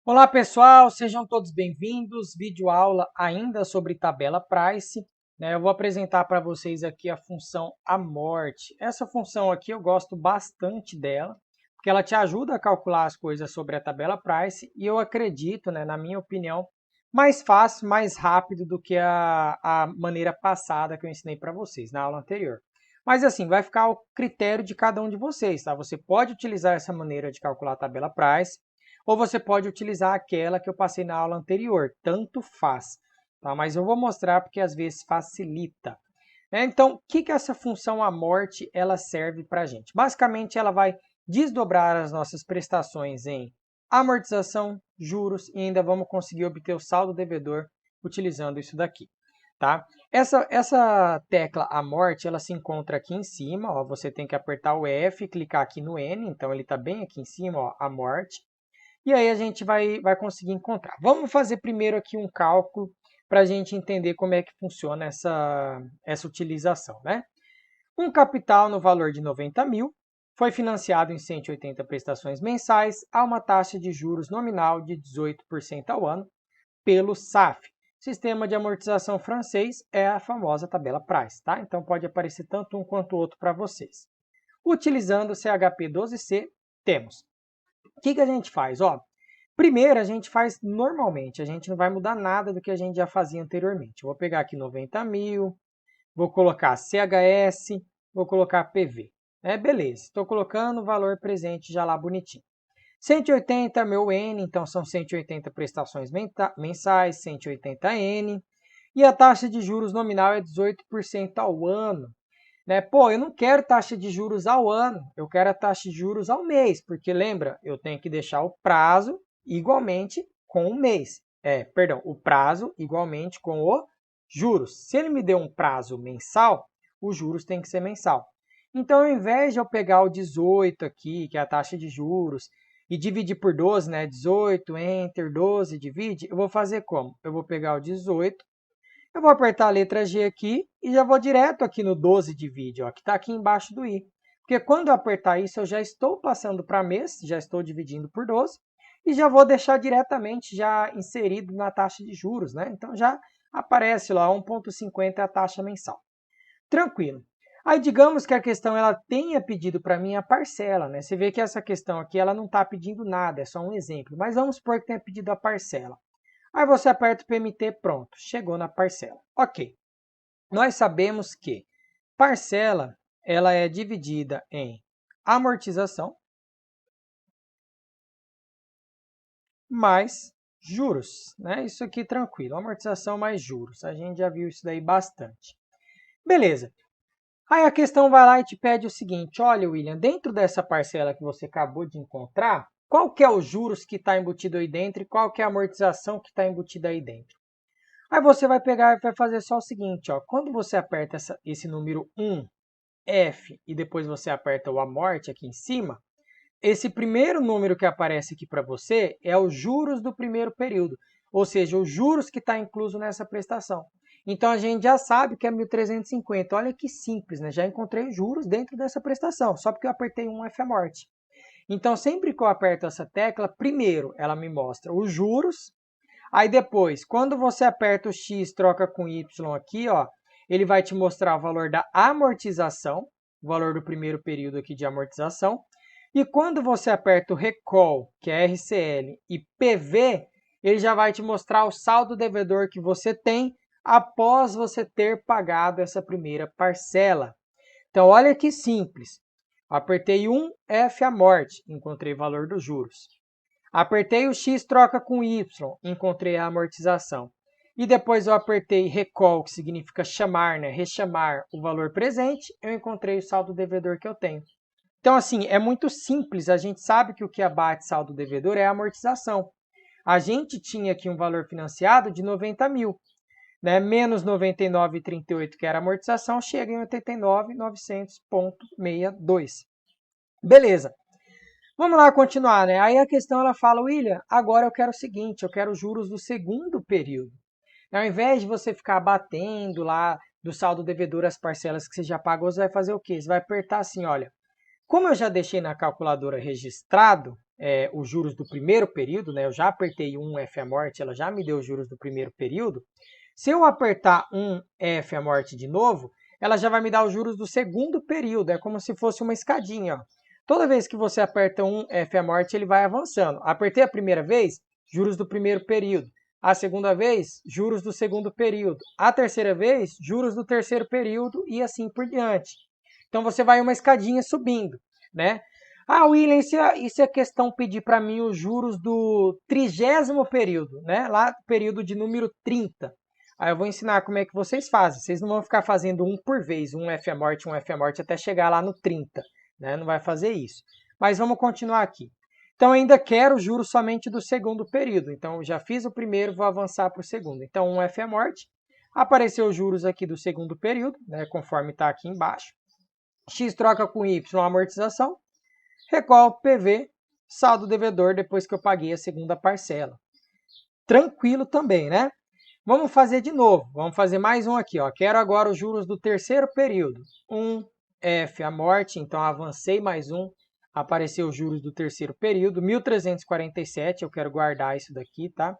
Olá pessoal, sejam todos bem-vindos. Vídeo aula ainda sobre tabela Price. Eu vou apresentar para vocês aqui a função amort. Essa função aqui eu gosto bastante dela, porque ela te ajuda a calcular as coisas sobre a tabela Price e eu acredito, na minha opinião, mais fácil, mais rápido do que a maneira passada que eu ensinei para vocês na aula anterior. Mas assim, vai ficar ao critério de cada um de vocês, tá? Você pode utilizar essa maneira de calcular a tabela Price, ou você pode utilizar aquela que eu passei na aula anterior, tanto faz, tá? Mas eu vou mostrar porque às vezes facilita. Então, o que essa função amort ela serve para a gente? Basicamente, ela vai desdobrar as nossas prestações em amortização, juros e ainda vamos conseguir obter o saldo devedor utilizando isso daqui. Tá? Essa tecla amort ela se encontra aqui em cima, ó, você tem que apertar o F e clicar aqui no N, então ele está bem aqui em cima, ó, amort. E aí a gente vai conseguir encontrar. Vamos fazer primeiro aqui um cálculo para a gente entender como é que funciona essa utilização. Um capital no valor de 90 mil foi financiado em 180 prestações mensais a uma taxa de juros nominal de 18% ao ano pelo SAF. Sistema de amortização francês é a famosa tabela Price, tá? Então pode aparecer tanto um quanto o outro para vocês. Utilizando o CHP 12C, temos. O que a gente faz? Primeiro, a gente faz normalmente, a gente não vai mudar nada do que a gente já fazia anteriormente. Eu vou pegar aqui 90 mil, vou colocar CHS, vou colocar PV. Beleza, estou colocando o valor presente já lá bonitinho. 180 meu N, então são 180 prestações mensais, 180N. E a taxa de juros nominal é 18% ao ano. Pô, eu não quero taxa de juros ao ano, eu quero a taxa de juros ao mês, porque lembra, eu tenho que deixar o prazo igualmente com o mês. O prazo igualmente com o juros. Se ele me deu um prazo mensal, os juros tem que ser mensal. Então, ao invés de eu pegar o 18 aqui, que é a taxa de juros, e dividir por 12, 18, enter, 12, divide, eu vou fazer como? Eu vou pegar o 18, eu vou apertar a letra G aqui e já vou direto aqui no 12 divide, ó, que está aqui embaixo do I. Porque quando eu apertar isso, eu já estou passando para mês, já estou dividindo por 12, e já vou deixar diretamente já inserido na taxa de juros. Então já aparece lá 1,50 é a taxa mensal. Tranquilo. Aí digamos que a questão ela tenha pedido para mim a parcela. Você vê que essa questão aqui ela não está pedindo nada, é só um exemplo. Mas vamos supor que tenha pedido a parcela. Aí você aperta o PMT, pronto, chegou na parcela. Ok, nós sabemos que parcela ela é dividida em amortização mais juros. Isso aqui tranquilo, amortização mais juros. A gente já viu isso daí bastante. Beleza. Aí a questão vai lá e te pede o seguinte, olha William, dentro dessa parcela que você acabou de encontrar, qual que é os juros que está embutido aí dentro e qual que é a amortização que está embutida aí dentro? Aí você vai pegar e vai fazer só o seguinte, quando você aperta esse número 1, F, e depois você aperta o amort aqui em cima, esse primeiro número que aparece aqui para você é os juros do primeiro período, ou seja, os juros que está incluso nessa prestação. Então a gente já sabe que é 1.350. Olha que simples, Já encontrei juros dentro dessa prestação, só porque eu apertei um F amort. Então sempre que eu aperto essa tecla, primeiro ela me mostra os juros. Aí depois, quando você aperta o X, troca com Y aqui, ele vai te mostrar o valor da amortização, o valor do primeiro período aqui de amortização. E quando você aperta o Recall, que é RCL, e PV, ele já vai te mostrar o saldo devedor que você tem após você ter pagado essa primeira parcela. Então, olha que simples. Apertei um F amort, encontrei o valor dos juros. Apertei o X, troca com Y, encontrei a amortização. E depois eu apertei Recall, que significa chamar, rechamar o valor presente, eu encontrei o saldo devedor que eu tenho. Então, assim, é muito simples. A gente sabe que o que abate saldo devedor é a amortização. A gente tinha aqui um valor financiado de 90 mil. Menos 99,38, que era a amortização, chega em 89.900,62. Beleza. Vamos lá continuar, Aí a questão ela fala, William, agora eu quero o seguinte, eu quero os juros do segundo período. Ao invés de você ficar batendo lá do saldo devedor as parcelas que você já pagou, você vai fazer o quê? Você vai apertar assim, olha, como eu já deixei na calculadora registrado, os juros do primeiro período, né? Eu já apertei um F amorte, ela já me deu os juros do primeiro período. Se eu apertar um F amorte de novo, ela já vai me dar os juros do segundo período. É como se fosse uma escadinha, ó. Toda vez que você aperta um F amorte, ele vai avançando. Apertei a primeira vez, juros do primeiro período. A segunda vez, juros do segundo período. A terceira vez, juros do terceiro período e assim por diante. Então você vai uma escadinha subindo, né? Ah, William, e se a questão pedir para mim os juros do 30º período, né? Lá, período de número 30. Aí eu vou ensinar como é que vocês fazem. Vocês não vão ficar fazendo um por vez, um F amorte, até chegar lá no 30, né? Não vai fazer isso. Mas vamos continuar aqui. Então, ainda quero os juros somente do segundo período. Então, já fiz o primeiro, vou avançar para o segundo. Então, um F amorte. Apareceu os juros aqui do segundo período, né? Conforme está aqui embaixo. X troca com Y, amortização. Recolho PV, saldo devedor depois que eu paguei a segunda parcela. Tranquilo também, né? Vamos fazer de novo. Vamos fazer mais um aqui, ó. Quero agora os juros do terceiro período. 1 F amorte, então avancei mais um. Apareceu os juros do terceiro período, 1.347, eu quero guardar isso daqui, tá?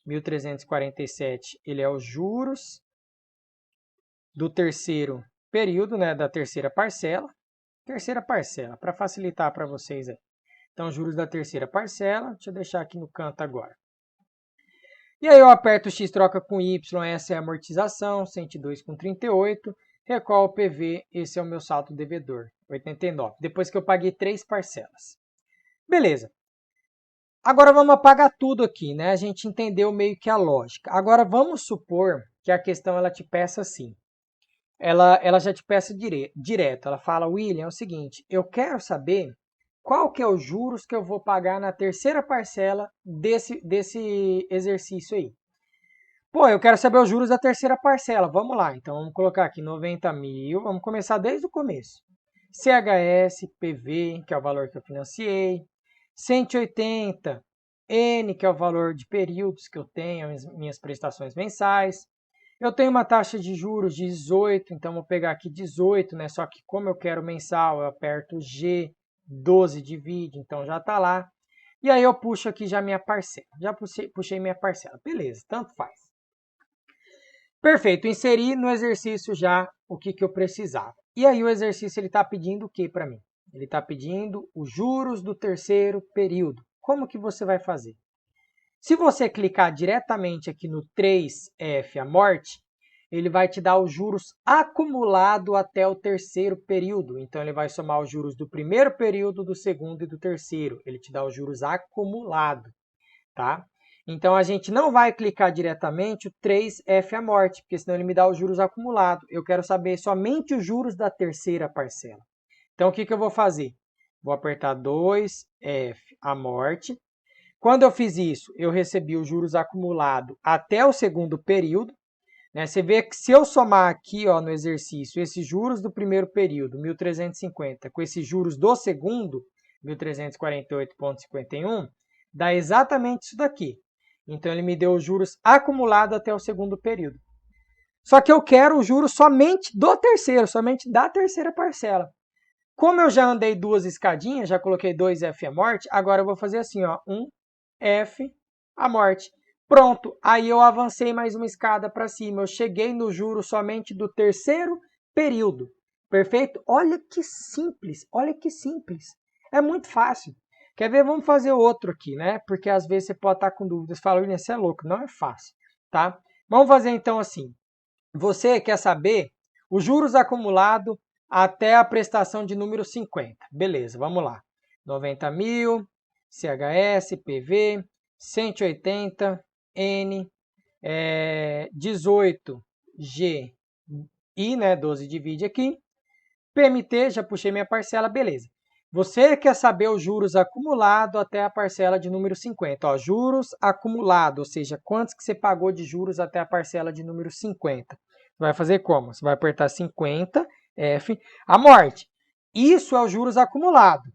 1.347, ele é os juros do terceiro período, né? Da terceira parcela. Terceira parcela, para facilitar para vocês aí. Então, juros da terceira parcela, deixa eu deixar aqui no canto agora. E aí eu aperto X troca com Y, essa é a amortização, 102,38. Recolho PV, esse é o meu saldo devedor, 89. Depois que eu paguei 3 parcelas. Beleza. Agora vamos apagar tudo aqui, né? A gente entendeu meio que a lógica. Agora vamos supor que a questão ela te peça assim. Ela já te peça direto. Ela fala, William, é o seguinte, eu quero saber qual que é os juros que eu vou pagar na terceira parcela desse exercício aí. Pô, eu quero saber os juros da terceira parcela. Vamos lá, então vamos colocar aqui 90 mil. Vamos começar desde o começo. CHS, PV, que é o valor que eu financiei. 180, N, que é o valor de períodos que eu tenho, minhas prestações mensais. Eu tenho uma taxa de juros de 18, então vou pegar aqui 18, né? Só que como eu quero mensal, eu aperto G, 12 divide, então já está lá. E aí eu puxo aqui já minha parcela. Já puxei minha parcela. Beleza, tanto faz. Perfeito, inseri no exercício já o que eu precisava. E aí o exercício ele está pedindo o que para mim? Ele está pedindo os juros do terceiro período. Como que você vai fazer? Se você clicar diretamente aqui no 3F amorte, ele vai te dar os juros acumulado até o terceiro período. Então, ele vai somar os juros do primeiro período, do segundo e do terceiro. Ele te dá os juros acumulados, tá? Então, a gente não vai clicar diretamente o 3F amorte, porque senão ele me dá os juros acumulados. Eu quero saber somente os juros da terceira parcela. Então, o que eu vou fazer? Vou apertar 2F amorte. Quando eu fiz isso, eu recebi os juros acumulados até o segundo período. Né? Você vê que se eu somar aqui ó, no exercício esses juros do primeiro período, 1.350, com esses juros do segundo, 1.348,51, dá exatamente isso daqui. Então, ele me deu os juros acumulados até o segundo período. Só que eu quero os juros somente do terceiro, somente da terceira parcela. Como eu já andei duas escadinhas, já coloquei 2F amorte, agora eu vou fazer assim, ó, 1F amorte. Pronto, aí eu avancei mais uma escada para cima, eu cheguei no juro somente do terceiro período. Perfeito? Olha que simples, olha que simples. É muito fácil. Quer ver? Vamos fazer outro aqui, né? Porque às vezes você pode estar com dúvidas. Fala, William, você é louco. Não é fácil, tá? Vamos fazer então assim. Você quer saber os juros acumulados até a prestação de número 50. Beleza, vamos lá. 90 mil, CHS, PV, 180, N, 18, G, I, né? 12 divide aqui. PMT, já puxei minha parcela, beleza. Você quer saber os juros acumulados até a parcela de número 50. Ó, juros acumulados, ou seja, quantos que você pagou de juros até a parcela de número 50. Você vai fazer como? Você vai apertar 50, F, amorte. Isso é os juros acumulados,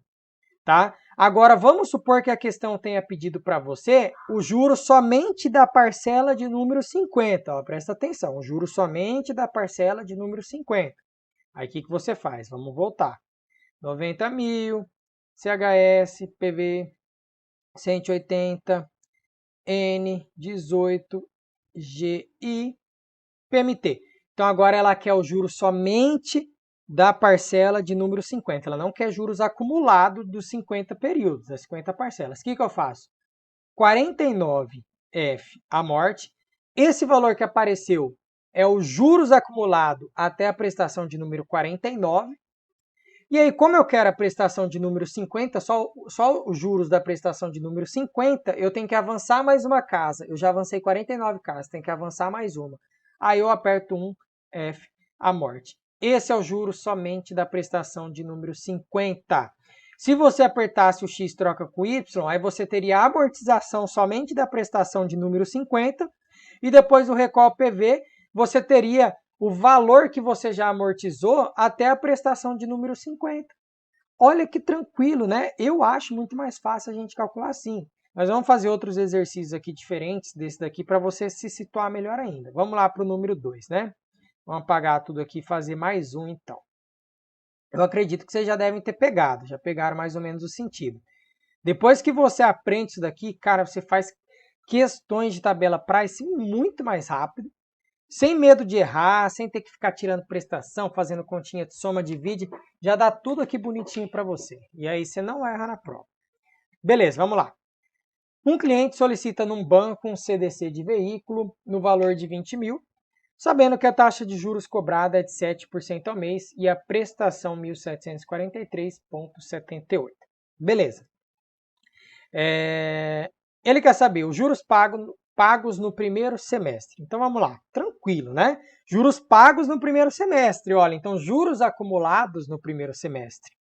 tá? Agora, vamos supor que a questão tenha pedido para você o juros somente da parcela de número 50. Ó, presta atenção, o juros somente da parcela de número 50. Aí, o que você faz? Vamos voltar. 90 mil, CHS, PV, 180, N, 18, GI, PMT. Então agora ela quer o juros somente da parcela de número 50. Ela não quer juros acumulados dos 50 períodos, das 50 parcelas. O que eu faço? 49F a morte. Esse valor que apareceu é o juros acumulado até a prestação de número 49. E aí, como eu quero a prestação de número 50, só os juros da prestação de número 50, eu tenho que avançar mais uma casa. Eu já avancei 49 casas, tem que avançar mais uma. Aí eu aperto 1F a morte. Esse é o juros somente da prestação de número 50. Se você apertasse o X troca com Y, aí você teria a amortização somente da prestação de número 50 e depois o recall PV você teria o valor que você já amortizou até a prestação de número 50. Olha que tranquilo, né? Eu acho muito mais fácil a gente calcular assim. Nós vamos fazer outros exercícios aqui diferentes desse daqui para você se situar melhor ainda. Vamos lá para o número 2, né? Vamos apagar tudo aqui e fazer mais um então. Eu acredito que vocês já devem ter pegado, já pegaram mais ou menos o sentido. Depois que você aprende isso daqui, cara, você faz questões de tabela price muito mais rápido, sem medo de errar, sem ter que ficar tirando prestação, fazendo continha de soma, divide, já dá tudo aqui bonitinho para você. E aí você não erra na prova. Beleza, vamos lá. Um cliente solicita num banco um CDC de veículo no valor de 20 mil, sabendo que a taxa de juros cobrada é de 7% ao mês e a prestação 1.743,78. Beleza. Ele quer saber os juros pagos no primeiro semestre. Então vamos lá, tranquilo, né? Juros pagos no primeiro semestre. Olha, então juros acumulados no primeiro semestre.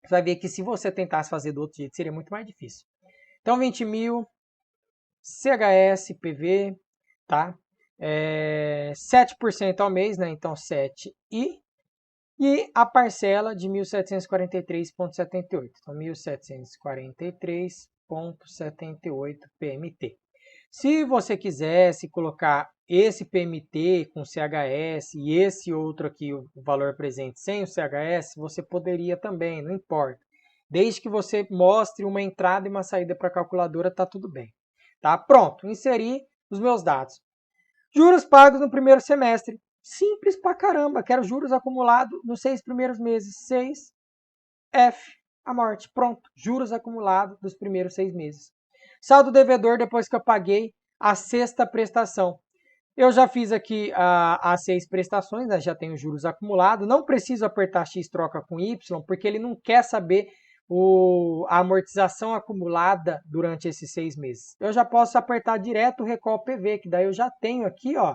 Você vai ver que se você tentasse fazer do outro jeito, seria muito mais difícil. Então 20 mil, CHS, PV, tá? 7% ao mês, né? Então 7 e a parcela de 1.743,78. Então 1.743,78 PMT. Se você quisesse colocar esse PMT com CHS e esse outro aqui, o valor presente sem o CHS, você poderia também, não importa. Desde que você mostre uma entrada e uma saída para a calculadora, tá tudo bem. Tá? Pronto, inseri os meus dados. Juros pagos no primeiro semestre. Simples pra caramba. Quero juros acumulados nos 6 primeiros meses. 6F, a morte. Pronto. Juros acumulados dos primeiros 6 meses. Saldo devedor depois que eu paguei a sexta prestação. Eu já fiz aqui as 6 prestações, né? Já tenho juros acumulados. Não preciso apertar X troca com Y, porque ele não quer saber a amortização acumulada durante esses 6 meses. Eu já posso apertar direto o recall PV, que daí eu já tenho aqui, ó,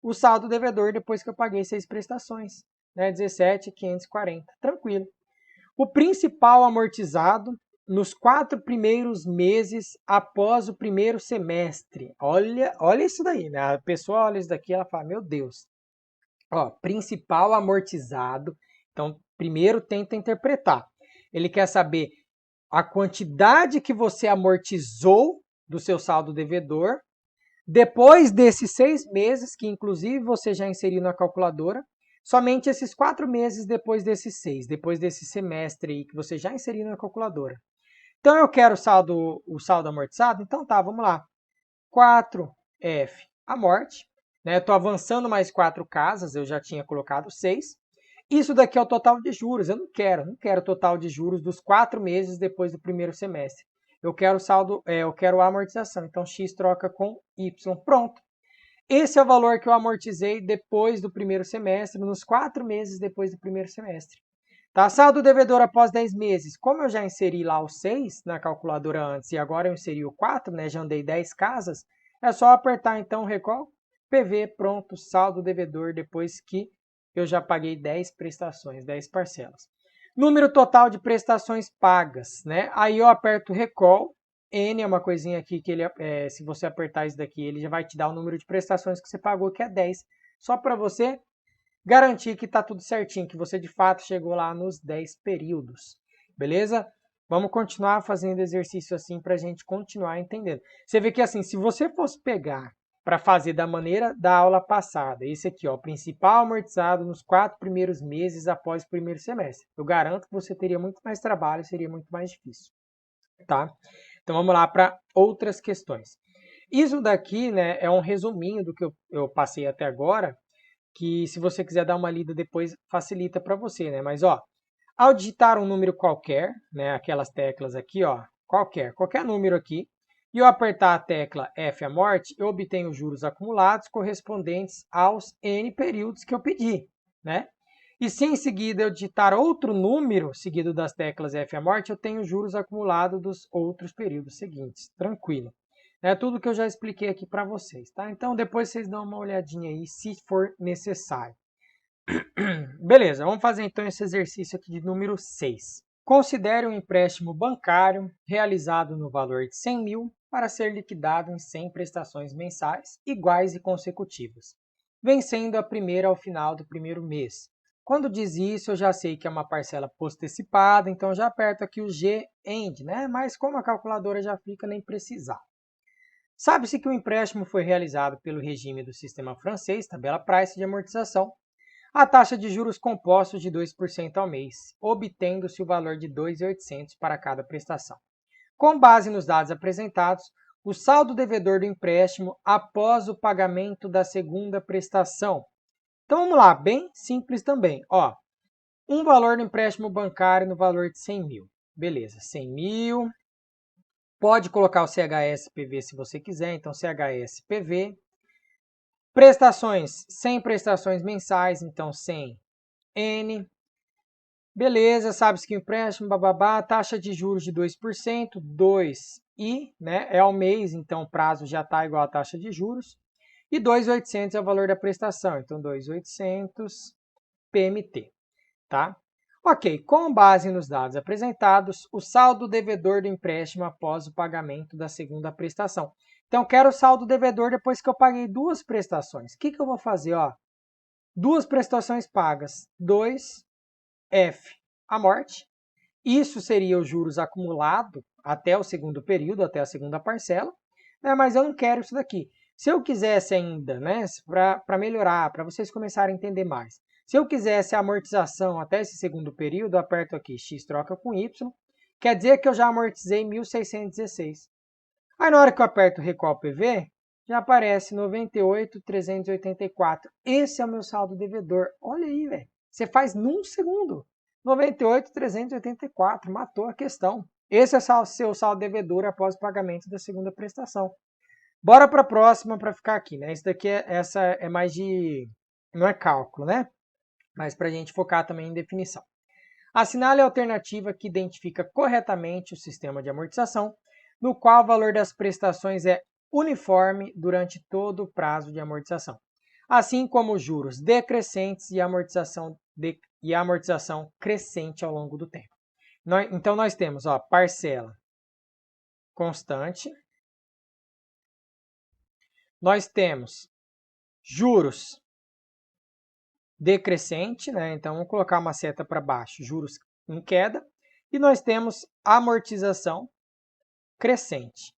o saldo devedor depois que eu paguei 6 prestações, né? 17.540, tranquilo. O principal amortizado nos 4 primeiros meses após o primeiro semestre. Olha isso daí, né? A pessoa olha isso daqui e ela fala, meu Deus. Ó, principal amortizado. Então, primeiro tenta interpretar. Ele quer saber a quantidade que você amortizou do seu saldo devedor depois desses 6 meses, que inclusive você já inseriu na calculadora, somente esses 4 meses depois desses 6, depois desse semestre aí que você já inseriu na calculadora. Então eu quero o saldo amortizado, então tá, vamos lá. 4F a morte, né? Eu estou avançando mais 4 casas, eu já tinha colocado 6. Isso daqui é o total de juros. Eu não quero o total de juros dos 4 meses depois do primeiro semestre. Eu quero saldo, eu quero a amortização. Então X troca com Y. Pronto. Esse é o valor que eu amortizei depois do primeiro semestre, nos 4 meses depois do primeiro semestre. Tá? Saldo devedor após 10 meses. Como eu já inseri lá o 6 na calculadora antes e agora eu inseri o 4, né? Já andei 10 casas, é só apertar então o recall, PV, pronto, saldo devedor depois que eu já paguei 10 prestações, 10 parcelas. Número total de prestações pagas, né? Aí eu aperto recall, N é uma coisinha aqui que ele, se você apertar isso daqui, ele já vai te dar o número de prestações que você pagou, que é 10. Só para você garantir que está tudo certinho, que você de fato chegou lá nos 10 períodos. Beleza? Vamos continuar fazendo exercício assim para a gente continuar entendendo. Você vê que assim, se você fosse pegar para fazer da maneira da aula passada, esse aqui, ó, principal amortizado nos 4 primeiros meses após o primeiro semestre. Eu garanto que você teria muito mais trabalho, seria muito mais difícil, tá? Então vamos lá para outras questões. Isso daqui, né, é um resuminho do que eu passei até agora, que se você quiser dar uma lida depois facilita para você, né? Mas ó, ao digitar um número qualquer, né, aquelas teclas aqui, ó, qualquer número aqui, e eu apertar a tecla F a morte, eu obtenho os juros acumulados correspondentes aos N períodos que eu pedi, né? E se em seguida eu digitar outro número seguido das teclas F a morte, eu tenho juros acumulados dos outros períodos seguintes. Tranquilo. É tudo que eu já expliquei aqui para vocês, tá? Então depois vocês dão uma olhadinha aí se for necessário. Beleza, vamos fazer então esse exercício aqui de número 6. Considere um empréstimo bancário realizado no valor de 100 mil para ser liquidado em 100 prestações mensais iguais e consecutivas, vencendo a primeira ao final do primeiro mês. Quando diz isso, eu já sei que é uma parcela postecipada, então já aperto aqui o G-End, né? Mas como a calculadora já fica, nem precisar. Sabe-se que o empréstimo foi realizado pelo regime do sistema francês, tabela Price de amortização, a taxa de juros compostos de 2% ao mês, obtendo-se o valor de 2.800 para cada prestação. Com base nos dados apresentados, o saldo devedor do empréstimo após o pagamento da segunda prestação. Então vamos lá, bem simples também. Ó, um valor do empréstimo bancário no valor de 100 mil. Beleza, 100 mil. Pode colocar o CHSPV se você quiser, então CHSPV. Prestações, 100 prestações mensais, então 100 N. Beleza, sabe-se que o empréstimo, bababá, taxa de juros de 2%, 2I, né, é ao mês, então o prazo já está igual à taxa de juros. E 2.800 é o valor da prestação, então 2.800 PMT, tá? Ok, com base nos dados apresentados, o saldo devedor do empréstimo após o pagamento da segunda prestação. Então, quero o saldo devedor depois que eu paguei duas prestações. O que eu vou fazer? Ó, duas prestações pagas, 2F a morte. Isso seria os juros acumulados até o segundo período, até a segunda parcela. Né? Mas eu não quero isso daqui. Se eu quisesse ainda, né, para melhorar, para vocês começarem a entender mais, se eu quisesse a amortização até esse segundo período, eu aperto aqui X troca com Y, quer dizer que eu já amortizei 1.616. Aí na hora que eu aperto Recall PV, já aparece 98.384. Esse é o meu saldo devedor. Olha aí, velho. Você faz num segundo. 98.384. Matou a questão. Esse é o seu saldo devedor após o pagamento da segunda prestação. Bora para a próxima para ficar aqui, né? Isso daqui essa é mais de... não é cálculo, né? Mas para a gente focar também em definição. Assinale a alternativa que identifica corretamente o sistema de amortização, no qual o valor das prestações é uniforme durante todo o prazo de amortização, assim como os juros decrescentes e a amortização crescente ao longo do tempo. Então nós temos, ó, parcela constante, nós temos juros decrescente, né? Então vamos colocar uma seta para baixo, juros em queda, e nós temos amortização crescente.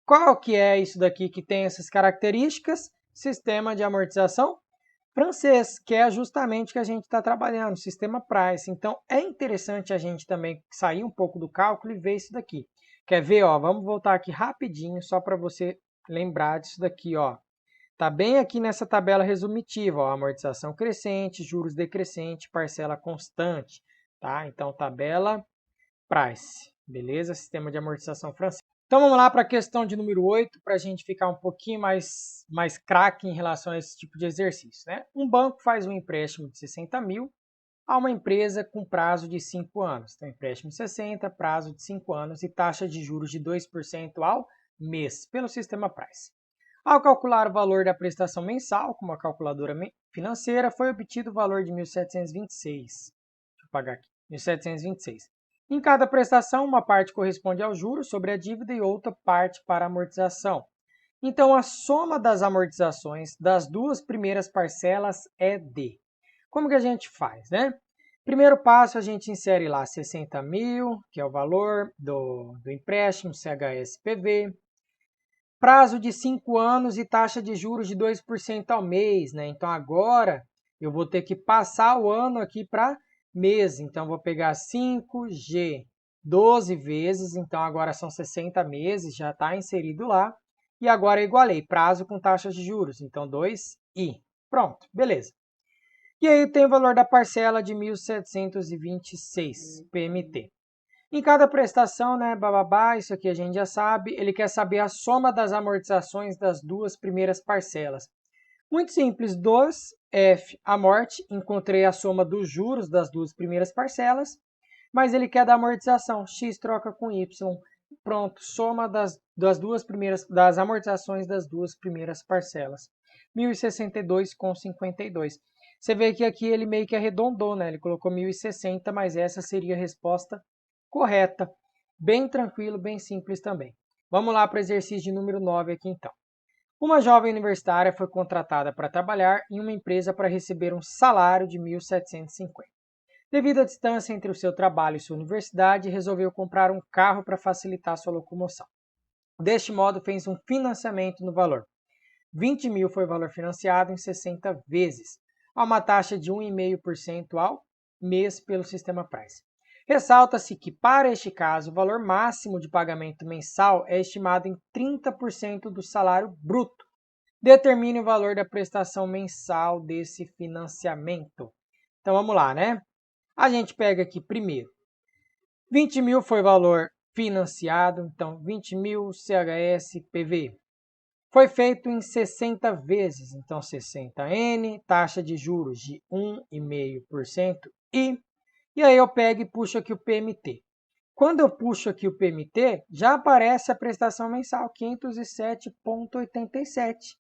Qual que é isso daqui que tem essas características? Sistema de amortização francês, que é justamente o que a gente está trabalhando, sistema Price. Então é interessante a gente também sair um pouco do cálculo e ver isso daqui. Quer ver? Ó, vamos voltar aqui rapidinho só para você lembrar disso daqui, ó. Está bem aqui nessa tabela resumitiva, ó, amortização crescente, juros decrescente, parcela constante, tá? Então, tabela Price, beleza? Sistema de amortização francês. Então, vamos lá para a questão de número 8, para a gente ficar um pouquinho mais craque em relação a esse tipo de exercício, né? Um banco faz um empréstimo de 60 mil a uma empresa com prazo de 5 anos. Então, empréstimo de 60, prazo de 5 anos e taxa de juros de 2% ao mês, pelo sistema Price. Ao calcular o valor da prestação mensal com uma calculadora financeira, foi obtido o valor de 1.726. Deixa eu pagar aqui. 1.726. Em cada prestação, uma parte corresponde ao juros sobre a dívida e outra parte para a amortização. Então, a soma das amortizações das duas primeiras parcelas é D. Como que a gente faz, né? Primeiro passo, a gente insere lá 60 mil, que é o valor do empréstimo, CHSPV. Prazo de 5 anos e taxa de juros de 2% ao mês, né? Então agora eu vou ter que passar o ano aqui para mês. Então vou pegar 5G 12 vezes, então agora são 60 meses, já está inserido lá. E agora eu igualei prazo com taxas de juros, então 2i. Pronto, beleza. E aí tem o valor da parcela de 1.726 PMT. Em cada prestação, né, bababá, isso aqui a gente já sabe, ele quer saber a soma das amortizações das duas primeiras parcelas. Muito simples, 2F amorte, encontrei a soma dos juros das duas primeiras parcelas, mas ele quer da amortização, x troca com y. Pronto, soma das amortizações das duas primeiras parcelas. 1.062,52. Você vê que aqui ele meio que arredondou, né? Ele colocou 1.060, mas essa seria a resposta correta. Bem tranquilo, bem simples também. Vamos lá para o exercício de número 9 aqui então. Uma jovem universitária foi contratada para trabalhar em uma empresa para receber um salário de 1.750. Devido à distância entre o seu trabalho e sua universidade, resolveu comprar um carro para facilitar sua locomoção. Deste modo, fez um financiamento no valor. 20 mil foi o valor financiado em 60 vezes, a uma taxa de 1,5% ao mês pelo sistema Price. Ressalta-se que, para este caso, o valor máximo de pagamento mensal é estimado em 30% do salário bruto. Determine o valor da prestação mensal desse financiamento. Então, vamos lá, né? A gente pega aqui primeiro. 20 mil foi o valor financiado, então 20 mil CHS PV. Foi feito em 60 vezes, então 60N, taxa de juros de 1,5% e aí eu pego e puxo aqui o PMT. Quando eu puxo aqui o PMT, já aparece a prestação mensal, 507,87.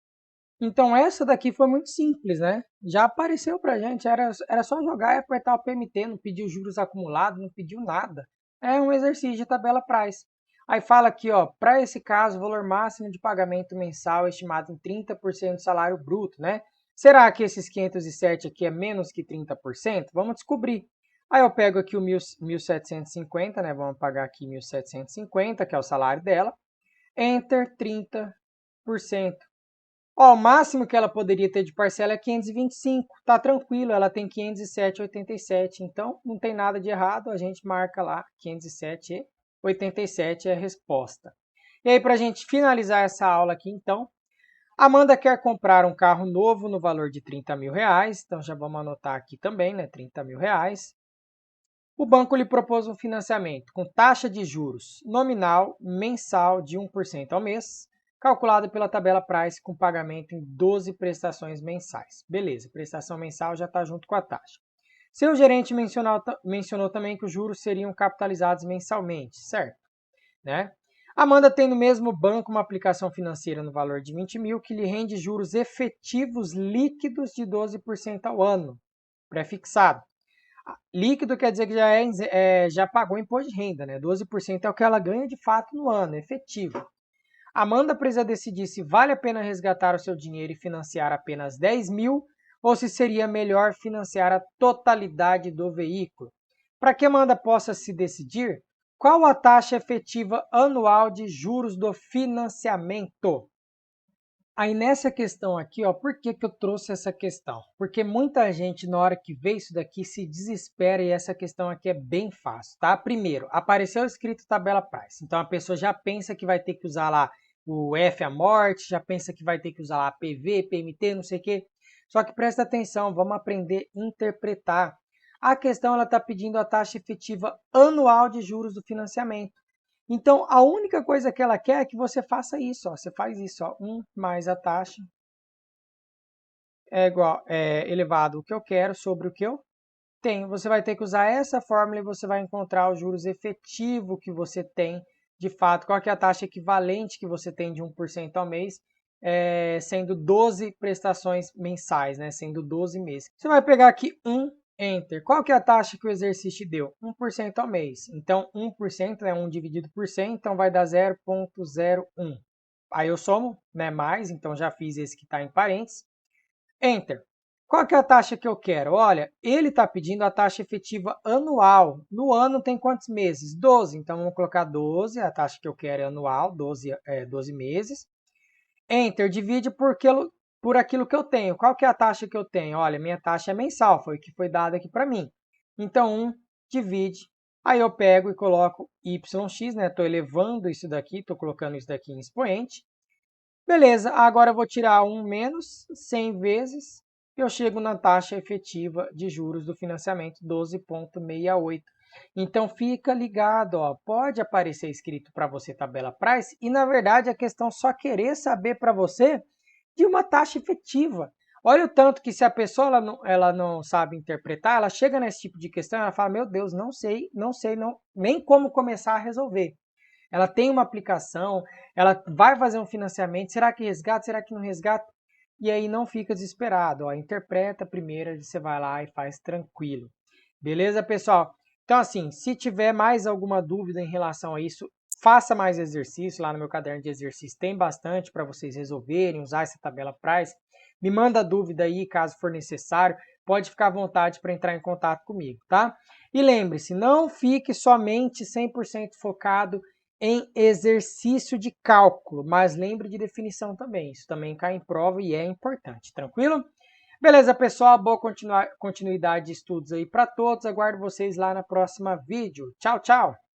Então essa daqui foi muito simples, né? Já apareceu pra gente, era só jogar e apertar o PMT, não pediu juros acumulados, não pediu nada. É um exercício de tabela Price. Aí fala aqui, ó, para esse caso, o valor máximo de pagamento mensal é estimado em 30% do salário bruto, né? Será que esses 507 aqui é menos que 30%? Vamos descobrir. Aí eu pego aqui o 1.750, né? Vamos pagar aqui 1.750, que é o salário dela. Enter 30%. Ó, o máximo que ela poderia ter de parcela é 525. Tá tranquilo, ela tem 507,87. Então, não tem nada de errado. A gente marca lá 507,87 é a resposta. E aí, para a gente finalizar essa aula aqui, então, Amanda quer comprar um carro novo no valor de 30 mil reais. Então, já vamos anotar aqui também, né? 30 mil reais. O banco lhe propôs um financiamento com taxa de juros nominal mensal de 1% ao mês, calculado pela tabela Price com pagamento em 12 prestações mensais. Beleza, prestação mensal já está junto com a taxa. Seu gerente mencionou também que os juros seriam capitalizados mensalmente, certo? Né? Amanda tem no mesmo banco uma aplicação financeira no valor de 20 mil que lhe rende juros efetivos líquidos de 12% ao ano, pré-fixado. Líquido quer dizer que já pagou imposto de renda, né? 12% é o que ela ganha de fato no ano, efetivo. Amanda precisa decidir se vale a pena resgatar o seu dinheiro e financiar apenas 10 mil ou se seria melhor financiar a totalidade do veículo. Para que Amanda possa se decidir, qual a taxa efetiva anual de juros do financiamento? Aí nessa questão aqui, ó, por que eu trouxe essa questão? Porque muita gente, na hora que vê isso daqui, se desespera e essa questão aqui é bem fácil, tá? Primeiro, apareceu escrito tabela Price. Então a pessoa já pensa que vai ter que usar lá o F a morte, já pensa que vai ter que usar lá PV, PMT, não sei o quê. Só que presta atenção, vamos aprender a interpretar. A questão ela está pedindo a taxa efetiva anual de juros do financiamento. Então, a única coisa que ela quer é que você faça isso. Ó. Você faz isso, ó, 1 mais a taxa é igual elevado o que eu quero sobre o que eu tenho. Você vai ter que usar essa fórmula e você vai encontrar os juros efetivos que você tem, de fato, qual que é a taxa equivalente que você tem de 1% ao mês, sendo 12 prestações mensais, né? Sendo 12 meses. Você vai pegar aqui 1, Enter. Qual que é a taxa que o exercício deu? 1% ao mês. Então, 1%, né? 1 dividido por 100, então vai dar 0,01. Aí eu somo, né? Mais, então já fiz esse que está em parênteses. Enter. Qual que é a taxa que eu quero? Olha, ele está pedindo a taxa efetiva anual. No ano tem quantos meses? 12. Então, vamos colocar 12. A taxa que eu quero é anual, 12 meses. Enter. Divide por aquilo que eu tenho. Qual que é a taxa que eu tenho? Olha, minha taxa é mensal, foi o que foi dado aqui para mim. Então, 1 divide Aí eu pego e coloco YX, né? Estou elevando isso daqui, estou colocando isso daqui em expoente. Beleza, agora eu vou tirar 1 menos 100 vezes. Eu chego na taxa efetiva de juros do financiamento, 12,68. Então fica ligado, ó, pode aparecer escrito para você tabela price e na verdade a questão só querer saber para você de uma taxa efetiva. Olha o tanto que se a pessoa ela não sabe interpretar, ela chega nesse tipo de questão, ela fala, meu Deus, não sei, nem como começar a resolver. Ela tem uma aplicação, ela vai fazer um financiamento, será que resgata, será que não resgata? E aí não fica desesperado, ó, interpreta primeiro, você vai lá e faz tranquilo. Beleza, pessoal? Então assim, se tiver mais alguma dúvida em relação a isso, faça mais exercício, lá no meu caderno de exercício tem bastante para vocês resolverem, usar essa tabela price. Me manda dúvida aí, caso for necessário, pode ficar à vontade para entrar em contato comigo, tá? E lembre-se, não fique somente 100% focado em exercício de cálculo, mas lembre de definição também. Isso também cai em prova e é importante, tranquilo? Beleza, pessoal? Boa continuidade de estudos aí para todos. Aguardo vocês lá na próxima vídeo. Tchau, tchau!